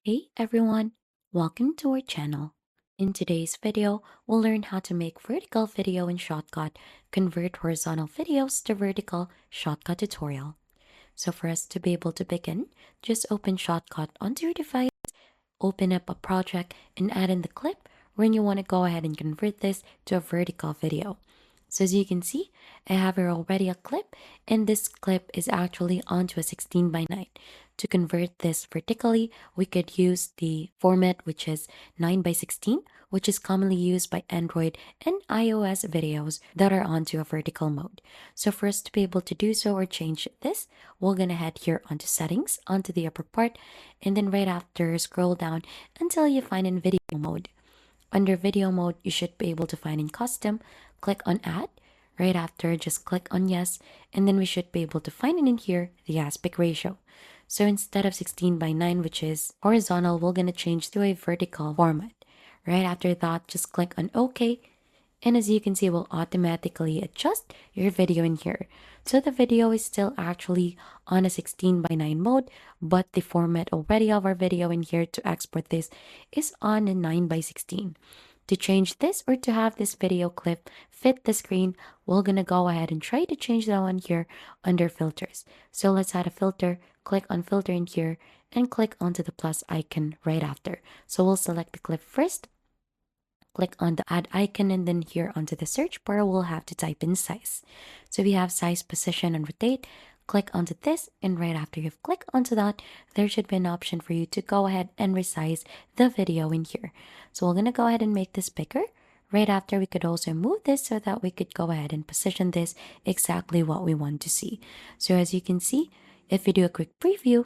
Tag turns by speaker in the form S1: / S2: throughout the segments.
S1: Hey everyone, welcome to our channel. In today's video, we'll learn how to make vertical video in Shotcut, convert horizontal videos to vertical Shotcut tutorial. So for us to be able to begin, just open Shotcut onto your device, open up a project and add in the clip when you want to go ahead and convert this to a vertical video. So as you can see, I have here already a clip, and this clip is actually onto a 16 by 9. To convert this vertically, we could use the format which is 9 by 16, which is commonly used by Android and iOS videos that are onto a vertical mode. So for us to be able to do so or change this, we're gonna head here onto settings, onto the upper part, and then right after scroll down until you find in video mode. Under video mode, you should be able to find in custom, click on add. Right after, just click on yes, and then we should be able to find it in here, the aspect ratio. So instead of 16 by 9, which is horizontal, we're going to change to a vertical format. Right after that, just click on OK, and as you can see, it will automatically adjust your video in here. So the video is still actually on a 16 by 9 mode, but the format already of our video in here to export this is on a 9 by 16. To change this or to have this video clip fit the screen, we're gonna go ahead and try to change that one here under filters. So let's add a filter, click on filter in here, and click onto the plus icon right after. So we'll select the clip first, click on the add icon, and then here onto the search bar we'll have to type in size. So we have size, position, and rotate. Click onto this, and right after you've clicked onto that, there should be an option for you to go ahead and resize the video in here. So we're gonna go ahead and make this bigger. Right after, we could also move this so that we could go ahead and position this exactly what we want to see. So as you can see, if we do a quick preview,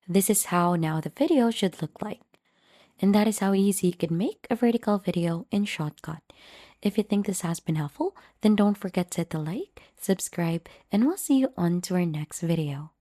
S1: this is how now the video should look like. And that is how easy you can make a vertical video in Shotcut. If you think this has been helpful, then don't forget to hit the like, subscribe, and we'll see you on to our next video.